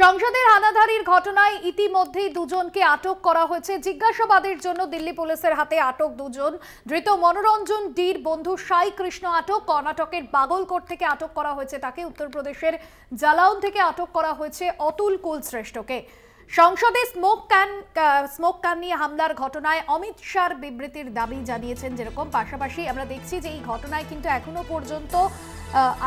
সংসদের হানাদারির ঘটনায় ইতিমধ্যেই দুজনকে আটক করা হয়েছে। জিজ্ঞাসাবাদের জন্য দিল্লি পুলিশের হাতে আটক দুজন। ধৃত মনোরঞ্জন ডির বন্ধু সাই কৃষ্ণ আটক। কর্ণাটকের বাগলকোট থেকে আটক করা হয়েছে তাকে। উত্তরপ্রদেশের জালাউন থেকে আটক করা হয়েছে অতুল কুলশ্রেষ্ঠকে। সংসদে স্মোক ক্যান নিয়ে হামলার ঘটনায় অমিত শাহর বিবৃতির দাবি জানিয়েছেন যেরকম, পাশাপাশি আমরা দেখছি যে এই ঘটনায় কিন্তু এখনো পর্যন্ত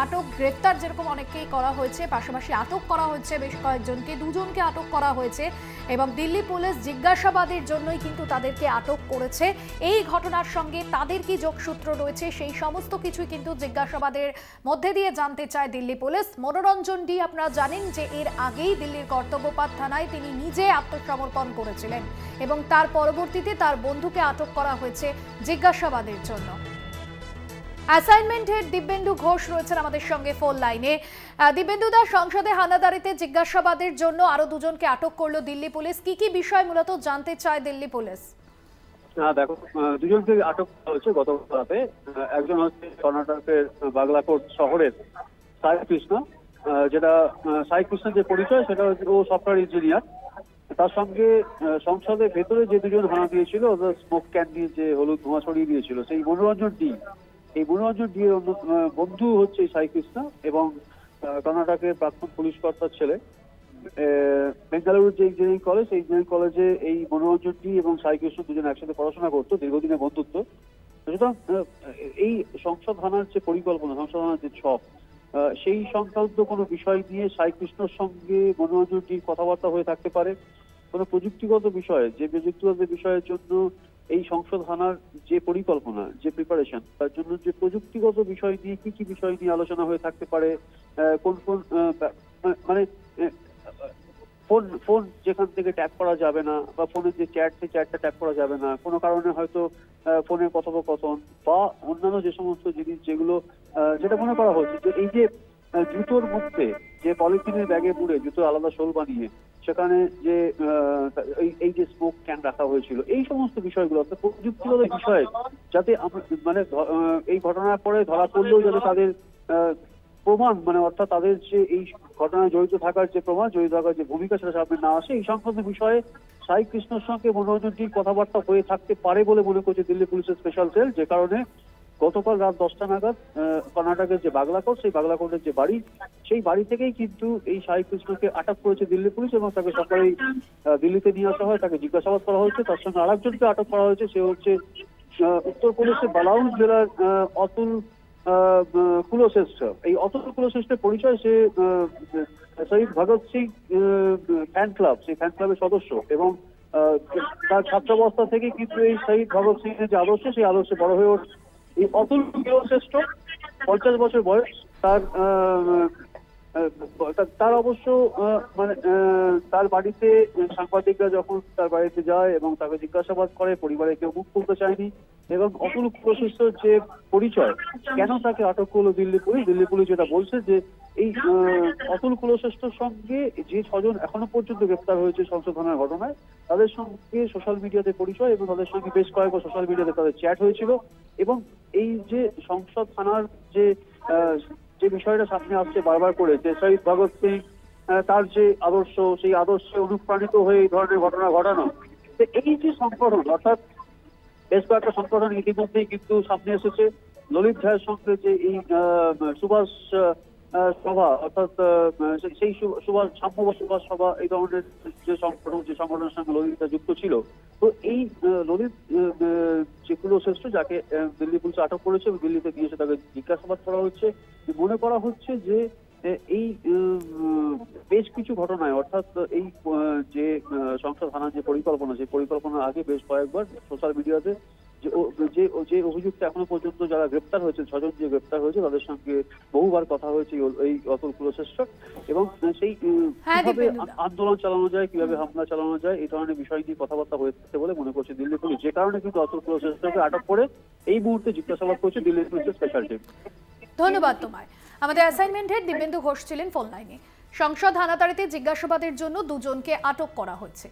আটক গ্রেফতার যেরকম অনেককেই করা হয়েছে, পাশাপাশি আটক করা হয়েছে বেশ কয়েকজনকে, দুজনকে আটক করা হয়েছে এবং দিল্লি পুলিশ জিজ্ঞাসাবাদের জন্যই কিন্তু তাদেরকে আটক করেছে। এই ঘটনার সঙ্গে তাদের কি যোগসূত্র রয়েছে সেই সমস্ত কিছুই কিন্তু জিজ্ঞাসাবাদের মধ্যে দিয়ে জানতে চায় দিল্লি পুলিশ। মনোরঞ্জন ডি আপনারা জানেন যে এর আগেই দিল্লির কর্তব্যপথ থানায় তিনি নিজে আত্মসমর্পণ করেছিলেন এবং তার পরবর্তীতে তার বন্ধুকে আটক করা হয়েছে জিজ্ঞাসাবাদের জন্য। অ্যাসাইনমেন্ট হেড দিব্যেন্দু ঘোষ রয়েছেন আমাদের সঙ্গে ফোন লাইনে। দিব্যেন্দু দা, সংসদে হানাদারিতে জিজ্ঞাসাবাদের জন্য আরো দুজনকে আটক করলো দিল্লি পুলিশ, কি কি বিষয় মূলত জানতে চায় দিল্লি পুলিশ? দেখো, দুজনকে আটক করা হয়েছে গতকাল রাতে। একজন হচ্ছে কর্ণাটকের বাগলাকোট শহরের সাই কৃষ্ণ, যেটা সাই কৃষ্ণের যে পরিচয় সেটা হচ্ছে ও সফটওয়্যার ইঞ্জিনিয়ার। তার সঙ্গে সংসদের ভেতরে যে দুজন হানা দিয়েছিল, ওদের স্মোক ক্যান দিয়ে যে হলুদ ধোঁয়া ছড়িয়ে দিয়েছিল, সেই মনোরঞ্জন ডি, এই মনোরঞ্জন ডি এর বন্ধু হচ্ছে সাই কৃষ্ণ এবং কর্ণাটকের প্রাক্তন পুলিশ কর্তার ছেলে। বেঙ্গালুরুর যে ইঞ্জিনিয়ারিং কলেজ, সেই ইঞ্জিনিয়ারিং কলেজে এই মনোরঞ্জন ডি এবং সাই কৃষ্ণ দুজন একসাথে পড়াশোনা করতো, দীর্ঘদিনের বন্ধুত্ব। সুতরাং এই সংসদ হানার যে পরিকল্পনা, সংসদ হানার যে ছক, সেই সংক্রান্ত কোনো বিষয় নিয়ে সাই কৃষ্ণর সঙ্গে মনোরঞ্জন ডির কথাবার্তা হয়ে থাকতে পারে। কোনো প্রযুক্তিগত বিষয়ে, যে প্রযুক্তিগত বিষয়ের জন্য এই সংসদ হানার যে পরিকল্পনা, যে প্রিপারেশন, তার জন্য যে প্রযুক্তিগত বিষয় নিয়ে কি কি বিষয় নিয়ে আলোচনা হয়ে থাকতে পারে, কোন কোন মানে ফোন যেখান থেকে ট্যাপ করা যাবে না, বা ফোনের যে চ্যাট, সেই চ্যাটটা ট্যাপ করা যাবে না, কোনো কারণে হয়তো ফোনের কথোপকথন বা অন্যান্য যে সমস্ত জিনিস যেগুলো, যেটা মনে করা হচ্ছে যে এই যে জুতোর মধ্যে যে পলিথিনের ব্যাগে পুড়ে জুতো আলাদা শোল বানিয়ে সেখানে যে এই যে স্মোক ক্যান রাখা হয়েছিল, এই সমস্ত বিষয়গুলো অর্থাৎ প্রযুক্তিগত বিষয়ে যাতে মানে এই ঘটনার পরে ধরা পড়লেও যাতে তাদের প্রমাণ, মানে অর্থাৎ তাদের যে এই ঘটনায় জড়িত থাকার যে প্রমাণ, জড়িত থাকার যে ভূমিকা, সেটা সামনে না আসে, এই সংক্রান্ত বিষয়ে সাই কৃষ্ণর সঙ্গে মনোরঞ্জনটির কথাবার্তা হয়ে থাকতে পারে বলে মনে করছে দিল্লি পুলিশের স্পেশাল সেল। যে কারণে গতকাল রাত 10টা নাগাদ কর্ণাটকের যে বাগলাকোট, সেই বাগলাকোটের যে বাড়ি, সেই বাড়ি থেকেই কিন্তু এই সাই কৃষ্ণকে আটক করেছে দিল্লি পুলিশ এবং তাকে সকালেই দিল্লিতে নিয়ে আসা হয়, তাকে জিজ্ঞাসাবাদ করা হয়েছে। তার সঙ্গে আরেকজনকে আটক করা হয়েছে, সে হচ্ছে উত্তরপ্রদেশের বালাউন জেলার অতুল কুলশ্রেষ্ঠ। এই অতুল কুলশ্রেষ্ঠের পরিচয়, সে শহীদ ভগৎ সিং ফ্যান ক্লাব, সেই ফ্যান ক্লাবের সদস্য এবং তার ছাত্রাবস্থা থেকে কিন্তু এই শহীদ ভগৎ সিং এর যে আদর্শ, সেই আদর্শে বড় হয়ে ওঠে। এই অতুল কুলশ্রেষ্ঠ 50 বছর বয়স, তার অবশ্য মানে তার বাড়িতে সাংবাদিকরা যখন তার বাড়িতে যায় এবং তাকে জিজ্ঞাসাবাদ করে, পরিবারে কেউ মুখ খুলতে চায়নি এবং অতুল কুলশ্রেষ্ঠর যে পরিচয়, কেন তাকে আটক করলো দিল্লি পুলিশ, দিল্লি পুলিশ যেটা বলছে যে এই অতুল কুলশ্রেষ্ঠর সঙ্গে যে 6 জন এখনো পর্যন্ত গ্রেফতার হয়েছে সংসদ হানার ঘটনায়, তাদের সঙ্গে সোশ্যাল মিডিয়াতে পরিচয় এবং তাদের সঙ্গে বেশ কয়েকবার সোশ্যাল মিডিয়াতে তাদের চ্যাট হয়েছিল এবং এই যে সংসদ হানার যে বিষয়টা সামনে আসছে বারবার করে, যে শহীদ ভগৎ সিং তার যে আদর্শ, সেই আদর্শে অনুপ্রাণিত হয়ে এই ধরনের ঘটনা ঘটানো, এই যে সংগঠন, অর্থাৎ বেশ কয়েকটা সংগঠন ইতিমধ্যেই কিন্তু সামনে এসেছে। ললিত ঝায়ের সঙ্গে যে এই সুভাষ সভা, অর্থাৎ সেই সাম্য সুভাষ সভা, এই ধরনের যে সংগঠনের সঙ্গে ললিত যুক্ত ছিল। তো এই ললিত যে কুলশ্রেষ্ঠ, যাকে দিল্লি পুলিশ আটক করেছে এবং দিল্লিতে গিয়েছে তাকে জিজ্ঞাসাবাদ করা হচ্ছে, মনে করা হচ্ছে যে এই বেশ কিছু ঘটনায়, অর্থাৎ এই যে সংসদ হানার যে পরিকল্পনা, সেই পরিকল্পনার আগে বেশ কয়েকবার সোশ্যাল মিডিয়াতে যে অভিযুক্ত এখনো পর্যন্ত যারা গ্রেপ্তার হয়েছে, 6 জন যে গ্রেপ্তার হয়েছে, তাদের সঙ্গে বহুবার কথা হয়েছে এই অতুল কুলশ্রেষ্ঠ এবং সেই কিভাবে আন্দোলন চালানো যায়, কিভাবে হামলা চালানো যায়, এই ধরনের বিষয় নিয়ে কথাবার্তা হয়ে থাকতে বলে মনে করছে দিল্লি পুলিশ। যে কারণে কিন্তু অতুল কুলশ্রেষ্ঠকে আটক করে এই মুহূর্তে জিজ্ঞাসাবাদ করছে দিল্লি পুলিশের স্পেশাল টিম। ধন্যবাদ তোমায়। আমাদের অ্যাসাইনমেন্ট হেড দিব্যেন্দু ঘোষ ছিলেন ফোন লাইনে। সংসদ হানাদারিতে জিজ্ঞাসাবাদের জন্য দুজনকে আটক করা হয়েছে।